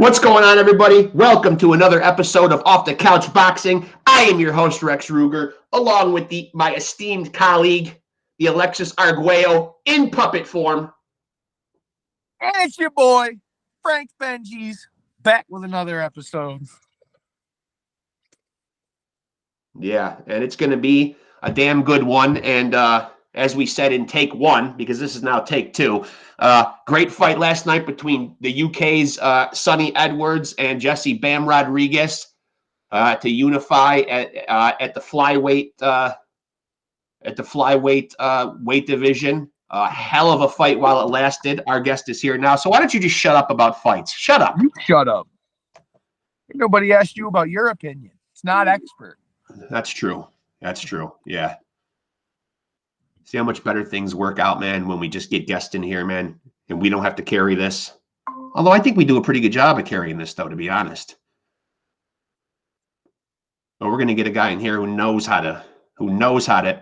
What's going on, everybody? Welcome to another episode of Off the Couch Boxing. I am your host, Rex Ruger, along with my esteemed colleague, the Alexis Arguello, in puppet form. And it's your boy, Frank Bengz, back with another episode. Yeah, and it's going to be a damn good one. And as we said in take one, because this is now take two, great fight last night between the UK's Sonny Edwards and Jesse Bam Rodriguez to unify at the flyweight weight division. Hell of a fight while it lasted. Our guest is here now. So why don't you just shut up about fights? Shut up. You shut up. Nobody asked you about your opinion. It's not expert. That's true. That's true. Yeah. See how much better things work out, man, when we just get guests in here, man, and we don't have to carry this. Although I think we do a pretty good job of carrying this, though, to be honest. But we're going to get a guy in here who knows how to.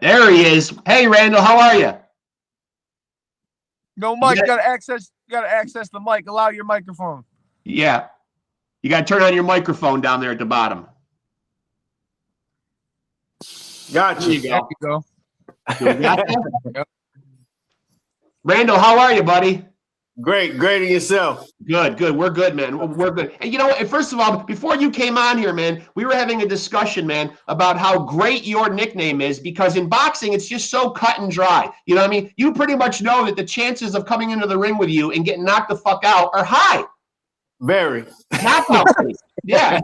There he is. Hey, Randall, how are you? No mic. You gotta access the mic. Allow your microphone. Yeah. You got to turn on your microphone down there at the bottom. Got you. There you go. Randall, how are you, buddy? Great and yourself. Good. We're good, man. We're good. And you know what? First of all, before you came on here, man, we were having a discussion, man, about how great your nickname is, because in boxing, it's just so cut and dry. You know what I mean? You pretty much know that the chances of coming into the ring with you and getting knocked the fuck out are high. Very. Knockout. Yeah,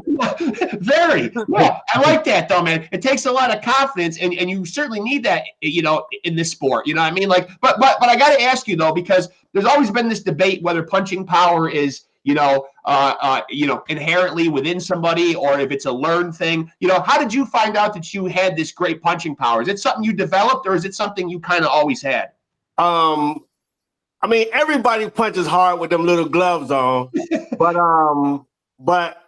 very. Yeah, I like that, though, man. It takes a lot of confidence, and you certainly need that, you know, in this sport. You know what I mean? Like, but I got to ask you, though, because there's always been this debate whether punching power is, inherently within somebody, or if it's a learned thing. You know, how did you find out that you had this great punching power? Is it something you developed, or is it something you kind of always had? I mean, everybody punches hard with them little gloves on, but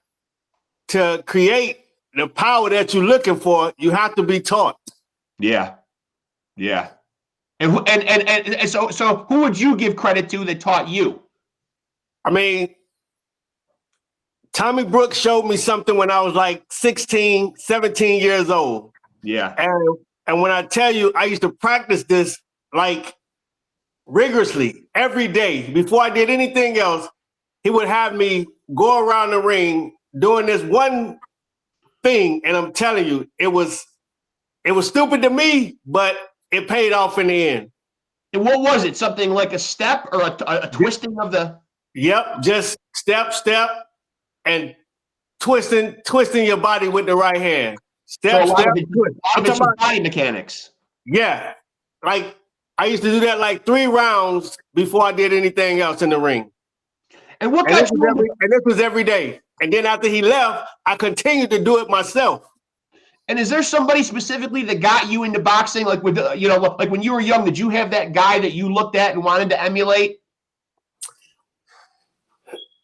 to create the power that you're looking for, you have to be taught. Yeah. And so who would you give credit to that taught you? I mean, Tommy Brooks showed me something when I was like 16, 17 years old. Yeah. And when I tell you, I used to practice this like rigorously every day. Before I did anything else, he would have me go around the ring doing this one thing, and I'm telling you, it was stupid to me, but it paid off in the end. And what was it? Something like a step or a twisting of the? Yep, just step, and twisting your body with the right hand. Step, twist. Body mechanics. Yeah, like I used to do that like 3 rounds before I did anything else in the ring. And this was every day. And then after he left, I continued to do it myself. And is there somebody specifically that got you into boxing? Like with like when you were young, did you have that guy that you looked at and wanted to emulate?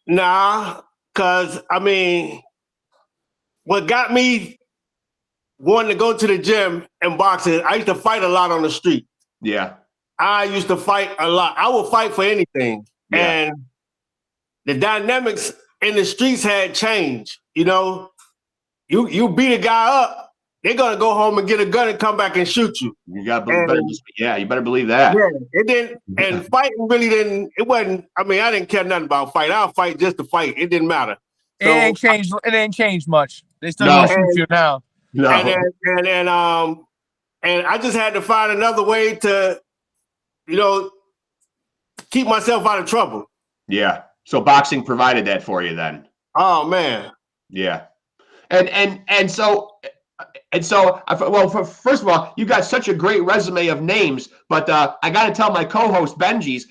Nah, because I mean, what got me wanting to go to the gym and boxing, I used to fight a lot on the street. Yeah. I used to fight a lot. I would fight for anything. Yeah. And the dynamics in the streets had changed. You know, you beat a guy up, they're gonna go home and get a gun and come back and shoot you. You better believe that. Yeah, it didn't. And fighting really didn't. It wasn't. I mean, I didn't care nothing about fight. I'll fight just to fight. It didn't matter. So, it ain't changed much. They still don't shoot you now. No. And I just had to find another way to, keep myself out of trouble. Yeah. So boxing provided that for you then. Oh man. Yeah. And so first of all, you got such a great resume of names, but I got to tell my co-host Bengz, he's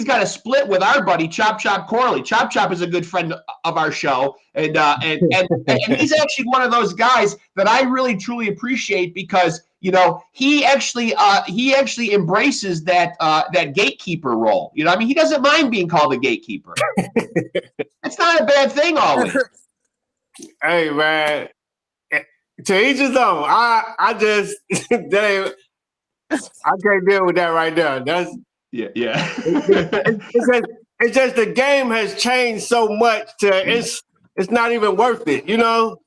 got a split with our buddy Chop Chop Corley. Chop Chop is a good friend of our show, and he's actually one of those guys that I really truly appreciate because he actually embraces that gatekeeper role. I mean, he doesn't mind being called a gatekeeper. That's not a bad thing always. Hey man. To each his own. I just I can't deal with that right there. That's yeah. it's just the game has changed so much to it's not even worth it, you know?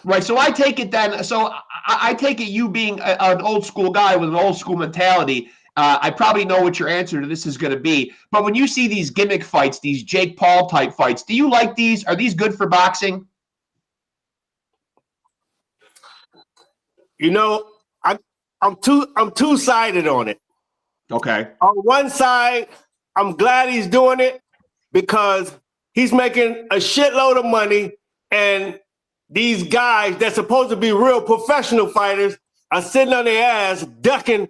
Right. So I take it then. So I take it you being an old school guy with an old school mentality. I probably know what your answer to this is going to be. But when you see these gimmick fights, these Jake Paul type fights, do you like these? Are these good for boxing? You know, I'm two-sided on it. Okay. On one side, I'm glad he's doing it because he's making a shitload of money, and these guys that's supposed to be real professional fighters are sitting on their ass ducking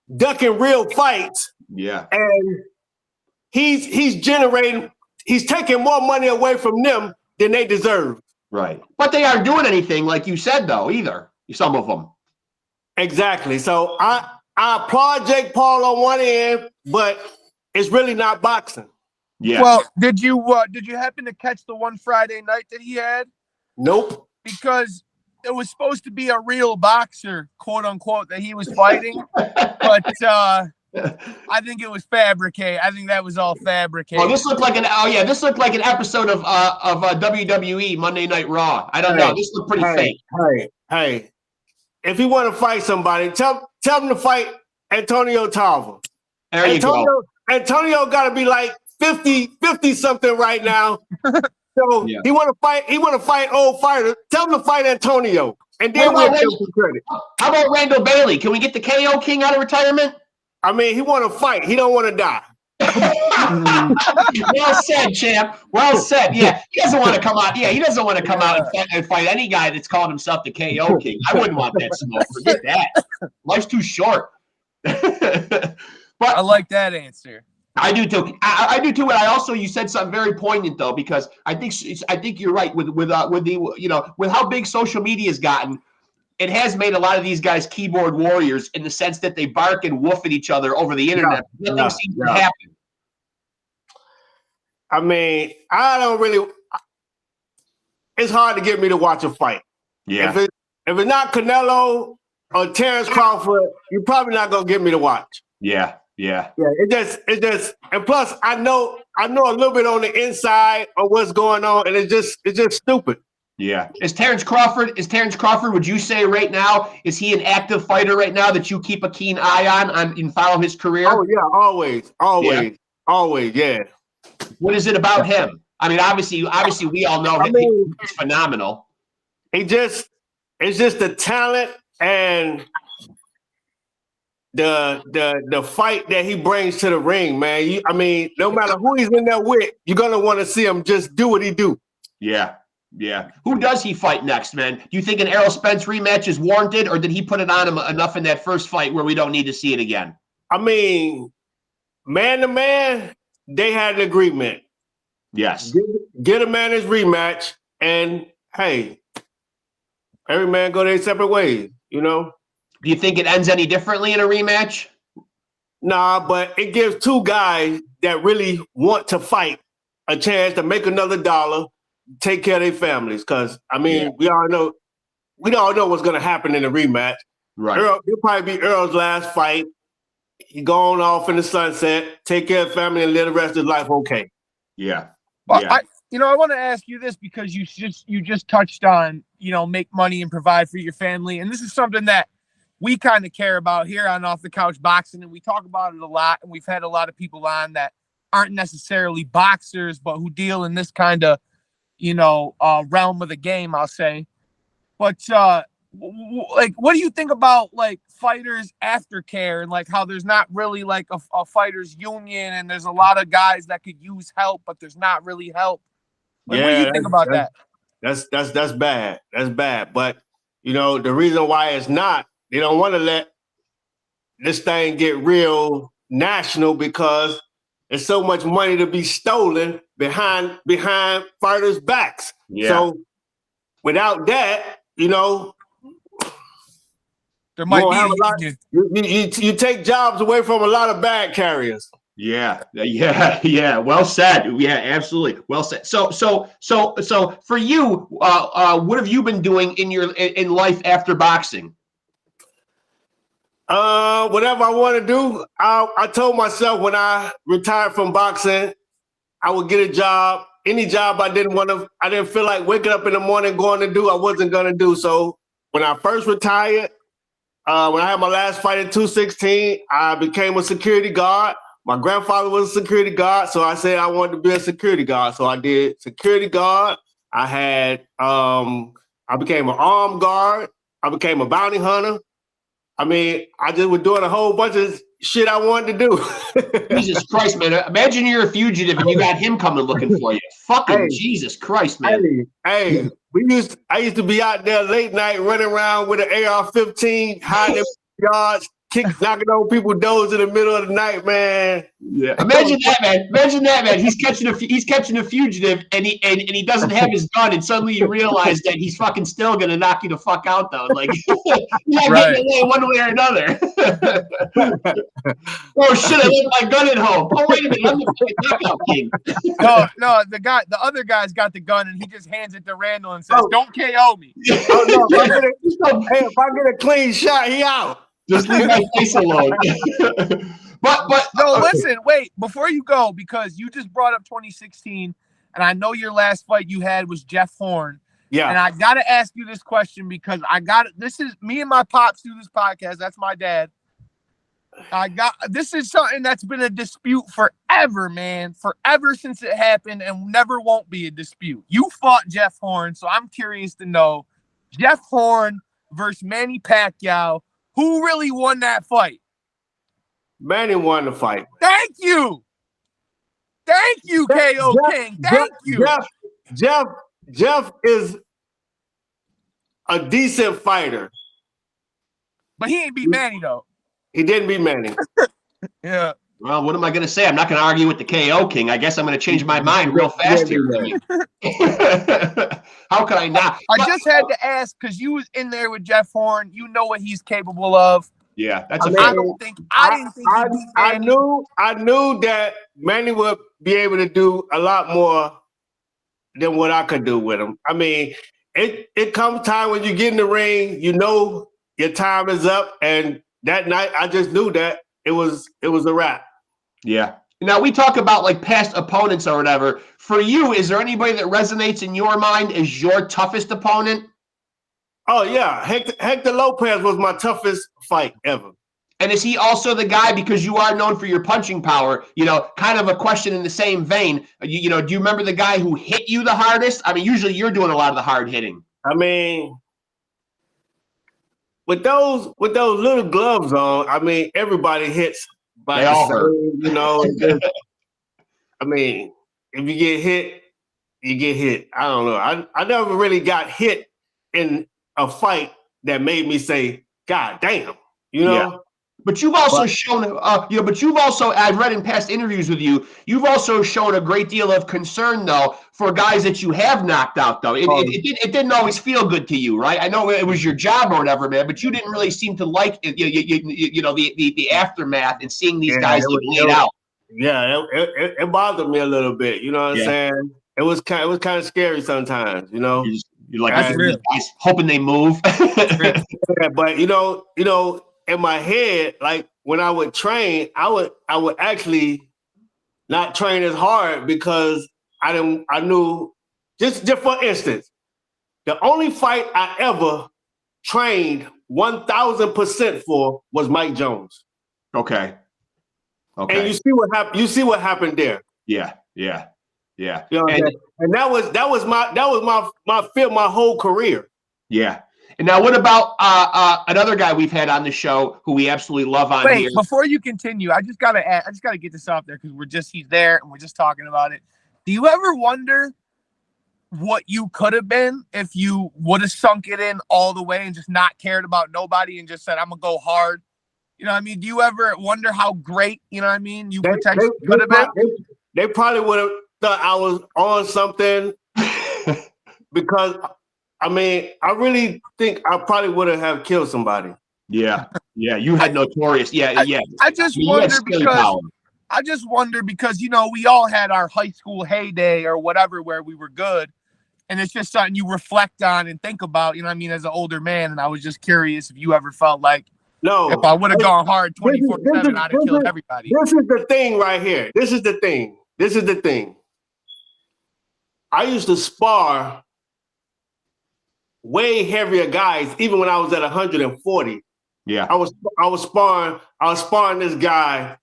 real fights. Yeah. And he's taking more money away from them than they deserve. Right. But they aren't doing anything like you said, though, either. Some of them. Exactly. So I applaud Jake Paul on one end, but it's really not boxing. Yeah. Well, did you happen to catch the one Friday night that he had? Nope. Because it was supposed to be a real boxer, quote unquote, that he was fighting, but I think it was fabricated. I think that was all fabricated. Oh, this looked like an episode of WWE Monday Night Raw. I don't know. This looked pretty fake. Hey. If you want to fight somebody, tell him to fight Antonio Tarver. There you go. Antonio got to be like 50 something right now. So he want to fight old fighters. Tell him to fight Antonio, and then we'll give him some credit. How about Randall Bailey? Can we get the KO King out of retirement? I mean, he want to fight. He don't want to die. Well said, champ. Well said. Yeah, he doesn't want to come out. Yeah, he doesn't want to come out and fight any guy that's calling himself the KO King. I wouldn't want that smoke. Forget that. Life's too short. But I like that answer. I do too. I do too. And I also, you said something very poignant though, because I think you're right with how big social media has gotten. It has made a lot of these guys keyboard warriors in the sense that they bark and woof at each other over the internet. Nothing seems to happen. I mean, it's hard to get me to watch a fight. Yeah. If it's not Canelo or Terrence Crawford, you're probably not gonna get me to watch. Yeah. It just, and plus I know a little bit on the inside of what's going on, and it's just stupid. Yeah. Is Terrence Crawford, would you say right now, is he an active fighter right now that you keep a keen eye on and follow his career? Oh yeah, always, yeah. What is it about him? I mean, obviously we all know he's phenomenal. It's just the talent and the fight that he brings to the ring, man. I mean, no matter who he's in there with, you're gonna want to see him just do what he do. Yeah. Who does he fight next, man? Do you think an Errol Spence rematch is warranted, or did he put it on him enough in that first fight where we don't need to see it again? I mean, man to man, they had an agreement. Yes. Get a man his rematch, and hey, every man go their separate ways, you know? Do you think it ends any differently in a rematch? Nah, but it gives two guys that really want to fight a chance to make another dollar, take care of their families. Because, I mean, we all know what's going to happen in the rematch. Right. It'll probably be Earl's last fight. He going off in the sunset, take care of family, and live the rest of his life okay. Yeah. Well, I want to ask you this because you just touched on, make money and provide for your family. And this is something that we kind of care about here on Off the Couch Boxing, and we talk about it a lot. And we've had a lot of people on that aren't necessarily boxers, but who deal in this kind of, realm of the game, I'll say. But what do you think about like fighters aftercare and like how there's not really like a fighters union, and there's a lot of guys that could use help, but there's not really help? Like, what do you think about that? That's bad. That's bad. But the reason why it's not, they don't want to let this thing get real national because there's so much money to be stolen behind fighters' backs. Yeah. So without that, there might be have a lot. You take jobs away from a lot of bag carriers. Yeah. Well said. Yeah, absolutely. Well said. So for you, what have you been doing in life after boxing? Whatever I want to do. I told myself when I retired from boxing, I would get a job. Any job I didn't feel like waking up in the morning going to do, I wasn't going to do. So when I first retired, when I had my last fight in 216, I became a security guard. My grandfather was a security guard, so I said I wanted to be a security guard. So I did security guard. I became an armed guard. I became a bounty hunter. I mean, I just was doing a whole bunch of shit I wanted to do. Jesus Christ, man. Imagine you're a fugitive and you got him coming looking for you. Fucking Jesus Christ, man. Hey, I used to be out there late night running around with an AR-15, hiding in yards, knocking on people's doors in the middle of the night, man. Yeah. Imagine that, man. He's catching a fugitive and he doesn't have his gun, and suddenly you realize that he's fucking still gonna knock you the fuck out though. Like you're not getting away one way or another. Oh shit, I left my gun at home. Oh wait a minute, I'm the fucking knockout king. No, the other guy's got the gun and he just hands it to Randall and says, "Don't KO me." Oh no, if I get a clean shot, he out. Just leave my face alone. but no, listen, wait, before you go, because you just brought up 2016, and I know your last fight you had was Jeff Horn. Yeah. And I gotta ask you this question because this is me and my pops do this podcast. That's my dad. This is something that's been a dispute forever, man. Forever since it happened, and never won't be a dispute. You fought Jeff Horn, so I'm curious to know, Jeff Horn versus Manny Pacquiao, who really won that fight? Manny won the fight. Thank you, KO King. Thank you. Jeff is a decent fighter, but he ain't beat Manny though. He didn't beat Manny. Yeah. Well, what am I going to say? I'm not going to argue with the KO King. I guess I'm going to change my mind real fast here. How could I not? I just had to ask because you was in there with Jeff Horn. You know what he's capable of. Yeah, that's I didn't think I knew that Manny would be able to do a lot more than what I could do with him. I mean, it comes time when you get in the ring, you know your time is up, and that night I just knew that it was a wrap. Yeah. Now we talk about like past opponents or whatever. For you, is there anybody that resonates in your mind as your toughest opponent? Oh yeah, Hector Lopez was my toughest fight ever. And is he also the guy, because you are known for your punching power, kind of a question in the same vein, do you remember the guy who hit you the hardest? I mean, usually you're doing a lot of the hard hitting. I mean, with those little gloves on, I mean, everybody hits by they all hurt. I mean, if you get hit, you get hit. I don't know. I never really got hit in a fight that made me say, God damn, Yeah. But you've also shown, I've read in past interviews with you, you've also shown a great deal of concern, though, for guys that you have knocked out, though. It didn't always feel good to you, right? I know it was your job or whatever, man, but you didn't really seem to like it, the aftermath and seeing these guys get laid out. Yeah, it bothered me a little bit. You know what I'm saying? It was kind of scary sometimes, You're like, guys hoping they move. But in my head, like when I would train, I would actually not train as hard because I knew just for instance, the only fight I ever trained 1,000% for was Mike Jones. Okay. And you see what happened there. Yeah. And that was my fear my whole career. Yeah. And now what about another guy we've had on the show who we absolutely love on here? Wait, before you continue, I just gotta get this out there because he's there and we're just talking about it. Do you ever wonder what you could have been if you would have sunk it in all the way and just not cared about nobody and just said, I'm gonna go hard? You know what I mean? Do you ever wonder how great, you know what I mean, you potentially could have been? They probably would have thought I was on something because I mean, I really think I probably would have killed somebody. Yeah. You had notorious. Yeah. I just wonder because we all had our high school heyday or whatever where we were good, and it's just something you reflect on and think about. You know what I mean, as an older man. And I was just curious if you ever felt like No. If I would have gone hard 24/7, I'd have killed everybody. This is the thing right here. This is the thing. I used to spar way heavier guys, even when I was at 140. Yeah. I was sparring this guy,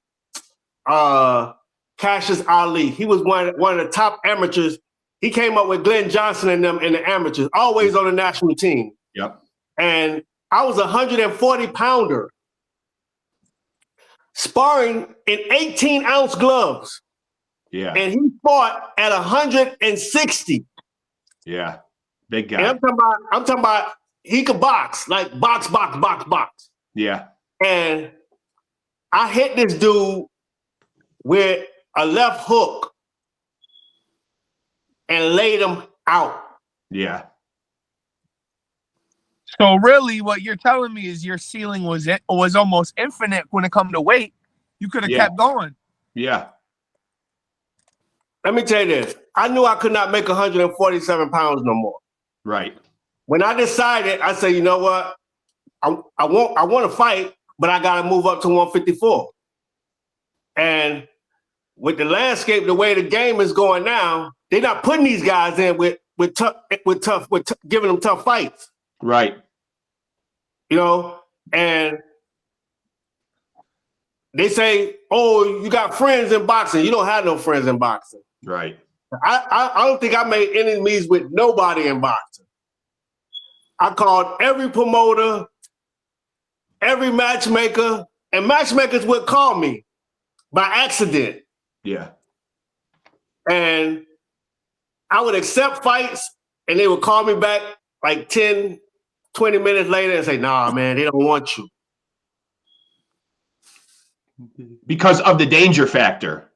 Cassius Ali. He was one of the top amateurs. He came up with Glenn Johnson and them in the amateurs, always on the national team. Yep. And I was a 140-pounder, sparring in 18-ounce gloves. Yeah. And he fought at 160. Yeah. Big guy. And I'm talking about he could box, like box. Yeah. And I hit this dude with a left hook and laid him out. Yeah. So really, what you're telling me is your ceiling was almost infinite when it come to weight. You could have kept going. Yeah. Let me tell you this. I knew I could not make 147 pounds no more. Right. When I decided, I said, you know what? I want to fight, but I got to move up to 154. And with the landscape, the way the game is going now, they're not putting these guys in with giving them tough fights. Right. You know, and they say, oh, you got friends in boxing. You don't have no friends in boxing. Right. I don't think I made enemies with nobody in boxing. I called every promoter, every matchmaker, and matchmakers would call me by accident. Yeah. And I would accept fights, and they would call me back like 10, 20 minutes later and say, nah, man, they don't want you. Because of the danger factor.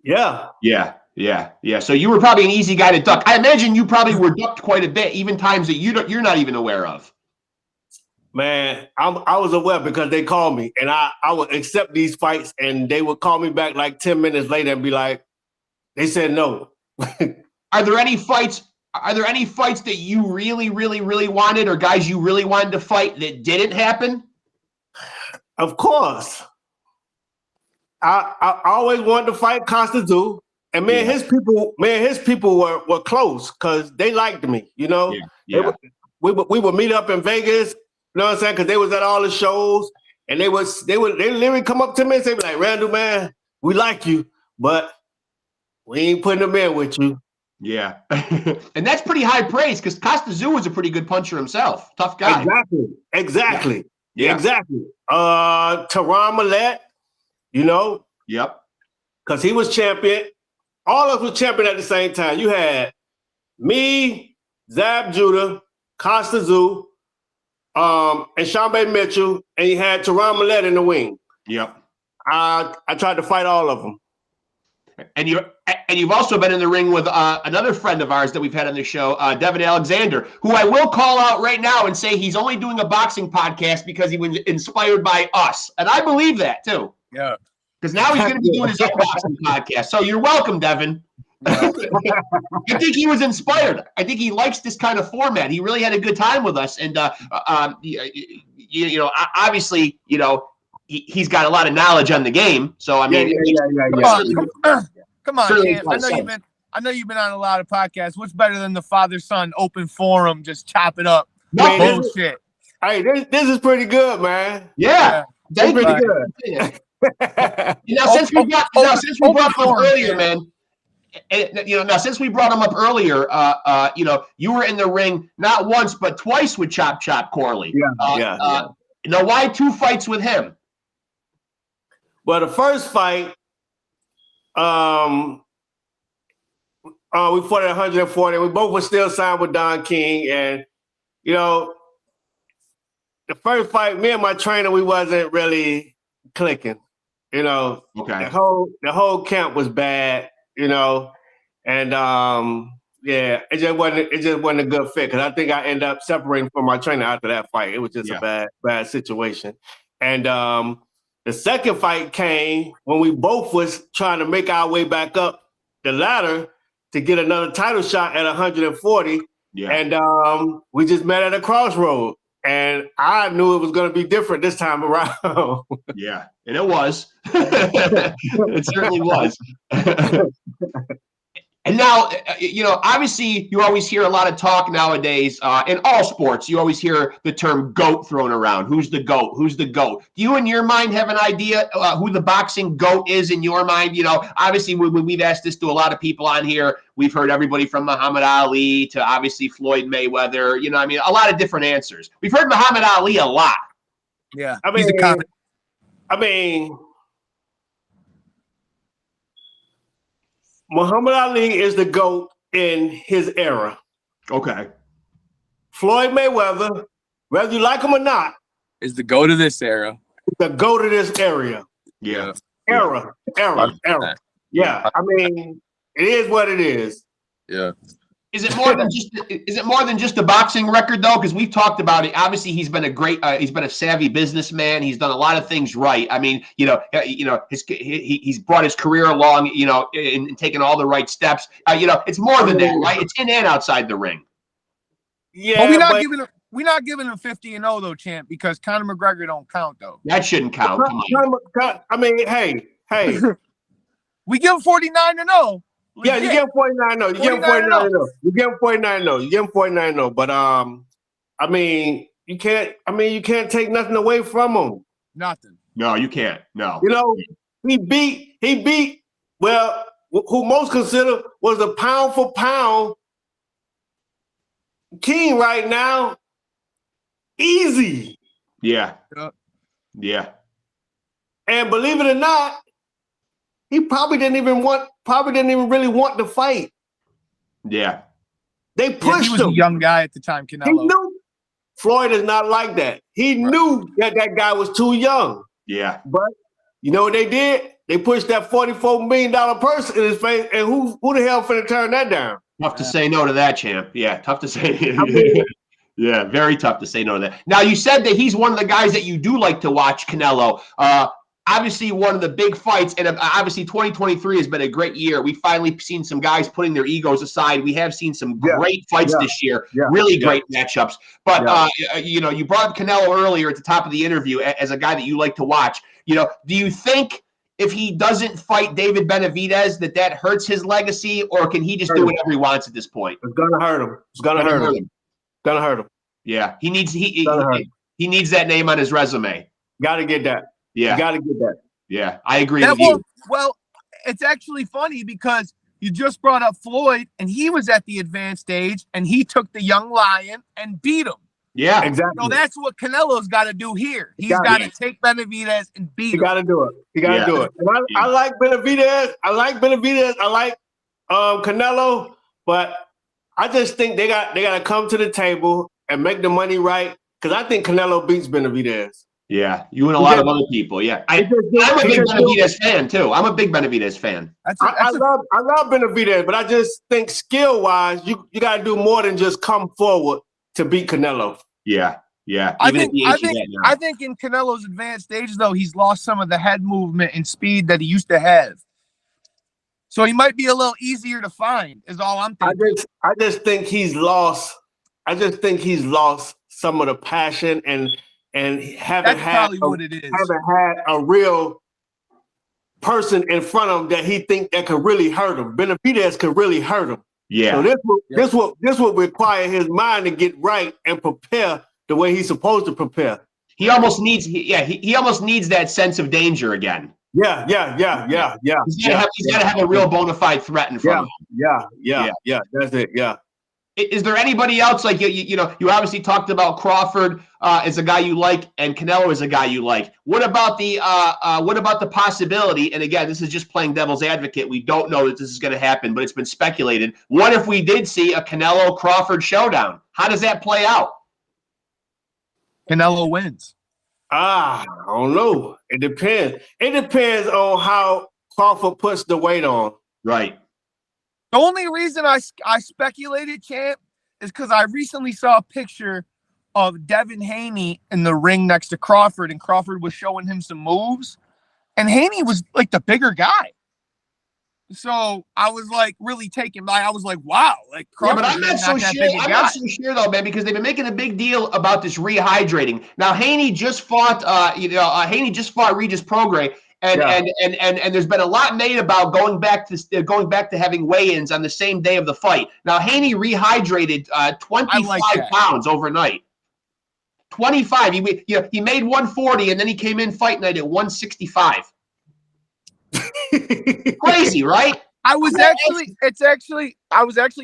Yeah. Yeah. Yeah. Yeah. So you were probably an easy guy to duck. I imagine you probably were ducked quite a bit, even times that you're not even aware of. Man, I was aware because they called me, and I would accept these fights, and they would call me back like 10 minutes later and be like, they said no. Are there any fights that you really, really, really wanted, or guys you really wanted to fight that didn't happen? Of course. I always wanted to fight Costa. And his people were close because they liked me, you know. Yeah. We would meet up in Vegas, you know what I'm saying? Because they was at all the shows, and they would literally come up to me and say, like, Randall, man, we like you, but we ain't putting them in with you. Yeah. And that's pretty high praise because Costa was a pretty good puncher himself. Tough guy. Exactly. Yeah. Exactly. Teron Millette, you know. Yep. Because he was champion. All of us were champion at the same time. You had me, Zab Judah, Costa and Sean Bay Mitchell, and you had Teron Millette in the wing. Yep. I tried to fight all of them. And you've also been in the ring with another friend of ours that we've had on the show, Devin Alexander, who I will call out right now and say he's only doing a boxing podcast because he was inspired by us. And I believe that too. Yeah. Because now he's going to be doing his own boxing podcast. So you're welcome, Devin. I think he was inspired. I think he likes this kind of format. He really had a good time with us. And, obviously, he's got a lot of knowledge on the game. So, I mean, Come on, champ. I know you've been on a lot of podcasts. What's better than the father-son open forum? Just chop it up. Man, bullshit. This is pretty good, man. Yeah. That's pretty good. Since we brought him up earlier, man. Since we brought him up earlier, you were in the ring not once but twice with Chop Corley. Yeah. Why 2 fights with him? Well, the first fight, we fought at 140. We both were still signed with Don King, and the first fight, me and my trainer, we wasn't really clicking. Okay. The whole camp was bad. And it just wasn't a good fit because I think I ended up separating from my trainer after that fight. It was just a bad situation. And the second fight came when we both was trying to make our way back up the ladder to get another title shot at 140. Yeah. And we just met at a crossroad. and I knew it was going to be different this time around. Yeah, and it was. It certainly was. And now, obviously, you always hear a lot of talk nowadays in all sports. You always hear the term GOAT thrown around. Who's the GOAT? Who's the GOAT? Do you, in your mind, have an idea who the boxing GOAT is in your mind? Obviously, when we've asked this to a lot of people on here, we've heard everybody from Muhammad Ali to obviously Floyd Mayweather. A lot of different answers. We've heard Muhammad Ali a lot. Yeah, he's a comic. Muhammad Ali is the GOAT in his era. Okay. Floyd Mayweather, whether you like him or not, is the GOAT of this era. The GOAT of this area. Yeah. Era. Yeah. It is what it is. Yeah. Is it more than just a boxing record though? Because we've talked about it. Obviously, he's been a savvy businessman. He's done a lot of things right. He's brought his career along, and taken all the right steps. It's more than that, right? It's in and outside the ring. Yeah, but we're not giving him 50-0 though, champ, because Conor McGregor don't count though. That shouldn't count. Come on. Hey. We give him 49-0. Yeah, you get him 49-0. You get him 49-0. You get him 49-0. You get him 49-0. But you can't take nothing away from him. Nothing. No, you can't. No. He beat who most consider was the pound for pound king right now. Easy. Yeah. Yeah. And believe it or not, he probably didn't even really want to fight. Yeah. They pushed him. He was a young guy at the time, Canelo. He knew Floyd is not like that. He knew that guy was too young. Yeah. But you know what they did? They pushed that $44 million person in his face, and who the hell finna turn that down? Tough to say no to that, champ. Yeah, tough to say. Yeah, very tough to say no to that. Now, you said that he's one of the guys that you do like to watch, Canelo. Obviously, one of the big fights, and obviously 2023 has been a great year. We've finally seen some guys putting their egos aside. We have seen some great fights this year, really great matchups. But, you brought up Canelo earlier at the top of the interview as a guy that you like to watch. Do you think if he doesn't fight David Benavidez that hurts his legacy, or can he just do whatever he wants at this point? It's going to hurt him. It's going to hurt him. Gonna hurt him. Yeah, he needs that name on his resume. Got to get that. Yeah, you got to get that. Yeah, I agree with you. Well, it's actually funny because you just brought up Floyd, and he was at the advanced stage, and he took the young lion and beat him. Yeah, exactly. So that's what Canelo's got to do here. He's got to take Benavidez and beat him. He got to do it. He got to do it. And I like Benavidez. I like Canelo, but I just think they got to come to the table and make the money right, because I think Canelo beats Benavidez. Yeah, you and a lot of other people. Yeah, I'm a big Benavidez fan too. I'm a big Benavidez fan. I love Benavidez, but I just think skill wise, you got to do more than just come forward to beat Canelo. Yeah. I think in Canelo's advanced stage though, he's lost some of the head movement and speed that he used to have. So he might be a little easier to find, is all I'm thinking. I just think he's lost. I just think he's lost some of the passion and haven't had a real person in front of him that he think that could really hurt him. Benavidez could really hurt him. Yeah. So this will require his mind to get right and prepare the way he's supposed to prepare. He almost needs that sense of danger again. Yeah. He's got to have a real bona fide threat in front of him. Yeah. That's it. Yeah. Is there anybody else like you obviously talked about Crawford as a guy you like, and Canelo as a guy you like? What about the possibility? And again, this is just playing devil's advocate. We don't know that this is going to happen, but it's been speculated. What if we did see a Canelo Crawford showdown? How does that play out? Canelo wins. I don't know. It depends. It depends on how Crawford puts the weight on. Right. The only reason I speculated, champ, is because I recently saw a picture of Devin Haney in the ring next to Crawford, and Crawford was showing him some moves, and Haney was like the bigger guy. So I was like really taken by. I was like, wow, like Yeah, but Crawford's I'm not so that sure. big a I'm guy. not so sure though, man, because they've been making a big deal about this rehydrating. Now, Haney just fought, Haney just fought Regis Prograis, and there's been a lot made about going back to having weigh-ins on the same day of the fight. Now, Haney rehydrated 25 pounds overnight. 25. He made 140, and then he came in fight night at 165. Crazy, right? I was actually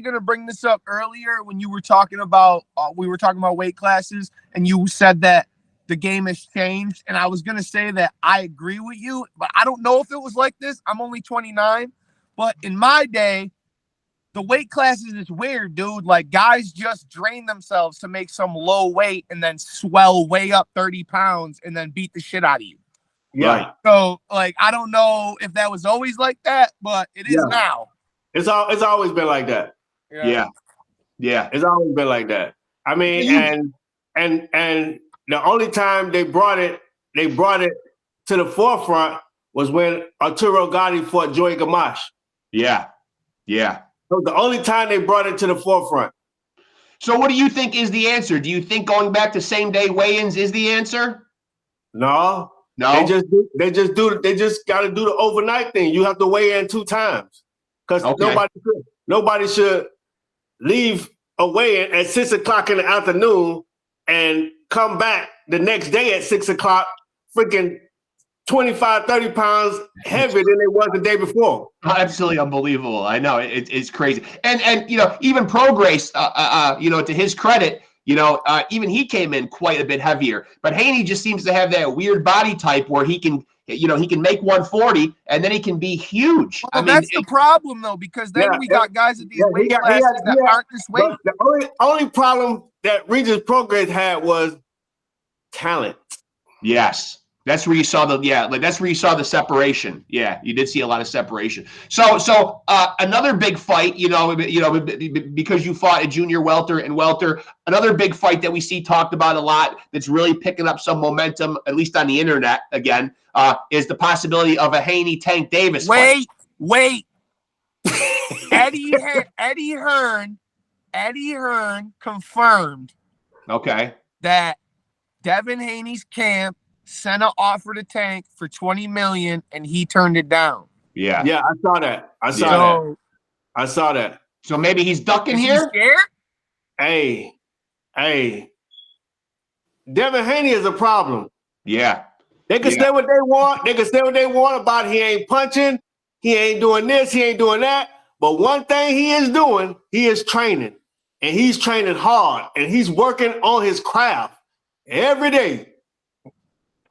going to bring this up earlier when you were talking about we were talking about weight classes, and you said that the game has changed, and I was going to say that I agree with you, but I don't know if it was like this. I'm only 29, but in my day, the weight classes is weird, dude. Like, guys just drain themselves to make some low weight and then swell way up 30 pounds and then beat the shit out of you. Yeah. Right. So, like, I don't know if that was always like that, but it is now. It's always been like that. Yeah. It's always been like that. I mean, and the only time they brought it to the forefront was when Arturo Gatti fought Joey Gamache. Yeah. So the only time they brought it to the forefront. So what do you think is the answer? Do you think going back to same day weigh-ins is the answer? No. They just got to do the overnight thing. You have to weigh in 2 times because nobody should leave a weigh-in at 6 o'clock in the afternoon and come back the next day at 6 o'clock, freaking 25, 30 pounds heavier than they was the day before. Absolutely unbelievable. I know it's crazy. And even Prograis, to his credit, even he came in quite a bit heavier. But Haney just seems to have that weird body type where he can make 140 and then he can be huge. Well, that's the problem though, because then we got guys at these weight classes that aren't this weight. The only problem that Regis Prograis had was talent. Yes. That's where you saw the separation. Yeah, you did see a lot of separation. So another big fight, because you fought at junior welter and welter, another big fight that we see talked about a lot that's really picking up some momentum, at least on the internet again, is the possibility of a Haney Tank Davis fight. Wait. Eddie Hearn confirmed that Devin Haney's camp sent an offer to Tank for $20 million, and he turned it down. Yeah, I saw that. I saw that. So maybe he's ducking here. He scared? Hey, Devin Haney is a problem. Yeah, they can say what they want. They can say what they want about he ain't punching, he ain't doing this, he ain't doing that. But one thing he is doing, he is training, and he's training hard, and he's working on his craft every day.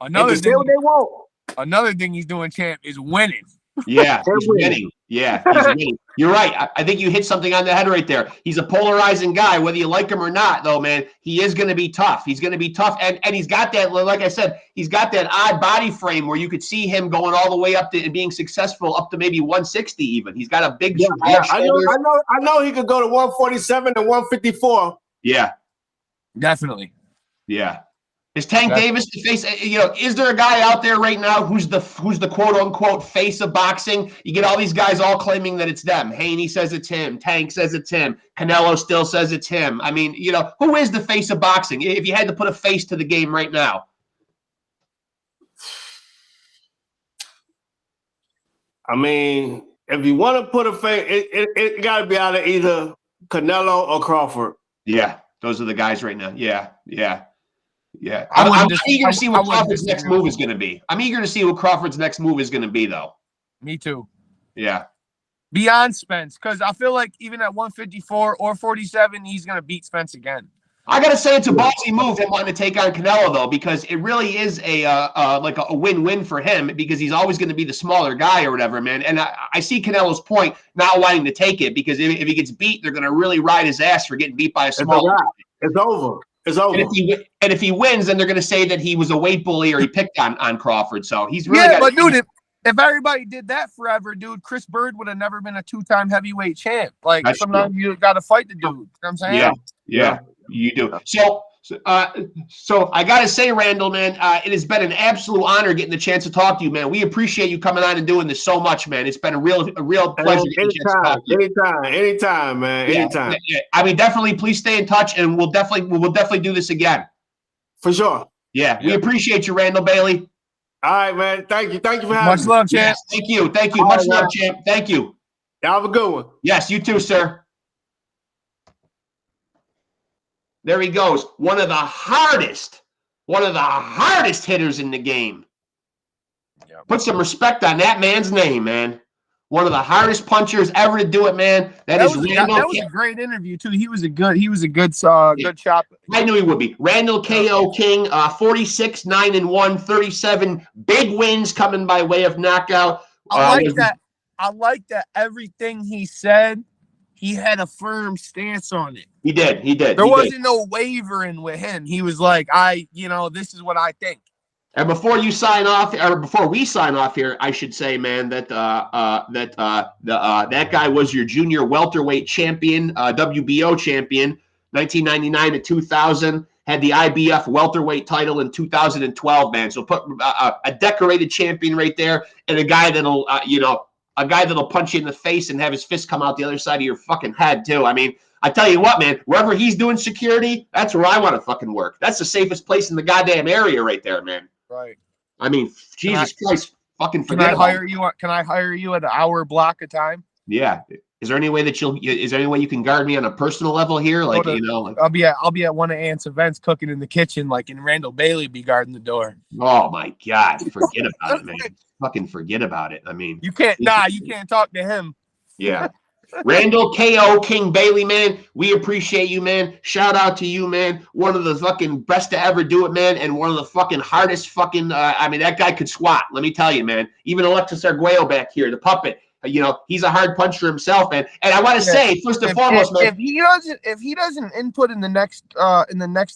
Another thing he's doing, champ, is winning. Yeah, he's winning. Yeah, he's winning. You're right. I think you hit something on the head right there. He's a polarizing guy, whether you like him or not, though, man. He is going to be tough. He's going to be tough. And he's got that, like I said, he's got that odd body frame where you could see him going all the way up to and being successful up to maybe 160 even. He's got a big I know he could go to 147 and 154. Yeah. Definitely. Yeah. Is Tank Davis the face? Is there a guy out there right now who's the quote unquote face of boxing? You get all these guys all claiming that it's them. Haney says it's him. Tank says it's him. Canelo still says it's him. I mean, who is the face of boxing? If you had to put a face to the game right now. I mean, if you want to put a face, it got to be out of either Canelo or Crawford. Yeah, those are the guys right now. Yeah. I'm eager to see what Crawford's next move is going to be. I'm eager to see what Crawford's next move is going to be, though. Me too. Yeah. Beyond Spence, because I feel like even at 154 or 47, he's going to beat Spence again. I got to say it's a ballsy move him wanting to take on Canelo, though, because it really is like a win-win for him because he's always going to be the smaller guy or whatever, man. And I see Canelo's point not wanting to take it because if he gets beat, they're going to really ride his ass for getting beat by a smaller guy. It's over. It's over. And if he wins, then they're going to say that he was a weight bully or he picked on Crawford. So he's really but dude, if everybody did that forever, dude, Chris Bird would have never been a 2-time heavyweight champ. Like sometimes you got to fight the dude. You know what I'm saying? Yeah, you do. So So I got to say, Randall, man, it has been an absolute honor getting the chance to talk to you, man. We appreciate you coming on and doing this so much, man. It's been a real pleasure getting the chance to talk to you. Anytime, man. Anytime. Yeah. I mean, definitely please stay in touch, and we'll definitely do this again. For sure. Yeah. We appreciate you, Randall Bailey. All right, man. Thank you. Thank you for having me. Much love, champ. Yes, thank you. Thank you. Much love, champ. Thank you. Y'all have a good one. Yes, you too, sir. There he goes. One of the hardest hitters in the game. Yep. Put some respect on that man's name, man. One of the hardest punchers ever to do it, man. That was a great interview too. He was a good shot. I knew he would be. Randall KO King, 46, 9-1, 37 big wins coming by way of knockout. I like that everything he said, he had a firm stance on it. He did. There wasn't no wavering with him. He was like, this is what I think. And before we sign off here, I should say, man, that that guy was your junior welterweight champion, WBO champion, 1999 to 2000. Had the IBF welterweight title in 2012, man. So put a decorated champion right there, and a guy that'll punch you in the face and have his fist come out the other side of your fucking head too. I mean, I tell you what, man, wherever he's doing security, that's where I want to fucking work. That's the safest place in the goddamn area right there, man. Right. I mean, Jesus Christ, fucking forget about it. Can I hire you at an hour block of time? Yeah. Is there any way you can guard me on a personal level here? Like, I'll be at one of Ant's events cooking in the kitchen, like, and Randall Bailey be guarding the door. Oh my God. Forget about it, man. Fucking forget about it. I mean, you can't talk to him. Yeah. Randall KO King Bailey, man, we appreciate you, man. Shout out to you, man. One of the fucking best to ever do it, man, and one of the fucking hardest fucking. That guy could squat. Let me tell you, man. Even Alexis Arguello back here, the puppet. He's a hard puncher himself, man. And I want to say, first and foremost, man, if he doesn't input in the next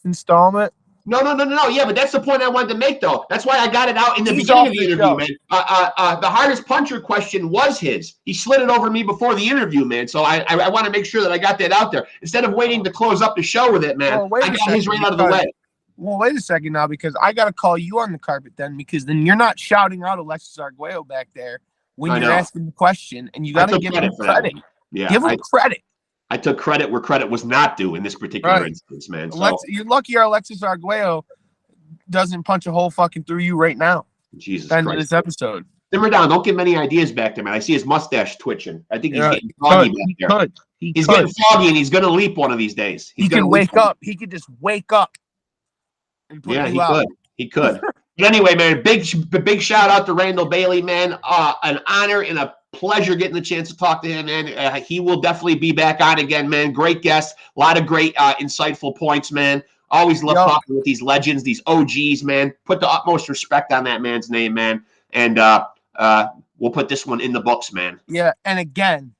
installment. No. Yeah, but that's the point I wanted to make, though. That's why I got it out in the beginning of the interview, man. The hardest puncher question was his. He slid it over me before the interview, man. So I want to make sure that I got that out there. Instead of waiting to close up the show with it, man, I got his right out of the way. Well, wait a second now, because I got to call you on the carpet then, because then you're not shouting out Alexis Arguello back there when you're asking the question, and you got to give him credit. Yeah, give him credit. I took credit where credit was not due in this particular instance, man. So, you're lucky Alexis Arguello doesn't punch a hole fucking through you right now. Jesus Christ. Christ. This episode. Simmer down. Don't give him any ideas back there, man. I see his mustache twitching. I think he's getting foggy back there. He's getting foggy, and he's going to leap one of these days. He can wake up. He could just wake up. And put he could. He could. But anyway, man, big shout out to Randall Bailey, man. An honor and a pleasure getting the chance to talk to him, man. He will definitely be back on again, man. Great guest. A lot of great insightful points, man. Always love talking with these legends, these OGs, man. Put the utmost respect on that man's name, man. And we'll put this one in the books, man. Yeah, and again,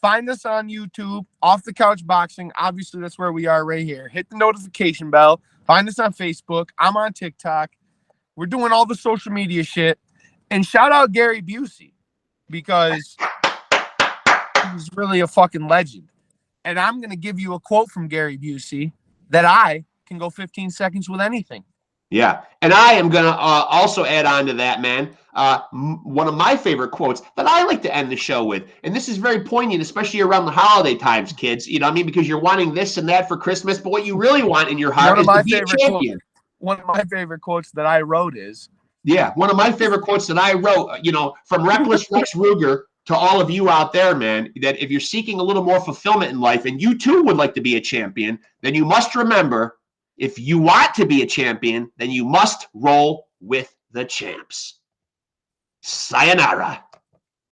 find us on YouTube, Off the Couch Boxing. Obviously, that's where we are right here. Hit the notification bell. Find us on Facebook. I'm on TikTok. We're doing all the social media shit. And shout out Gary Busey, because he's really a fucking legend. And I'm going to give you a quote from Gary Busey that I can go 15 seconds with anything. Yeah. And I am going to also add on to that, man. One of my favorite quotes that I like to end the show with. And this is very poignant, especially around the holiday times, kids. You know what I mean? Because you're wanting this and that for Christmas. But what you really want in your heart is to be a champion. One of my favorite quotes that I wrote is. Yeah. One of my favorite quotes that I wrote, from Reckless Rex Ruger to all of you out there, man, that if you're seeking a little more fulfillment in life and you too would like to be a champion, then you must remember, if you want to be a champion, then you must roll with the champs. Sayonara.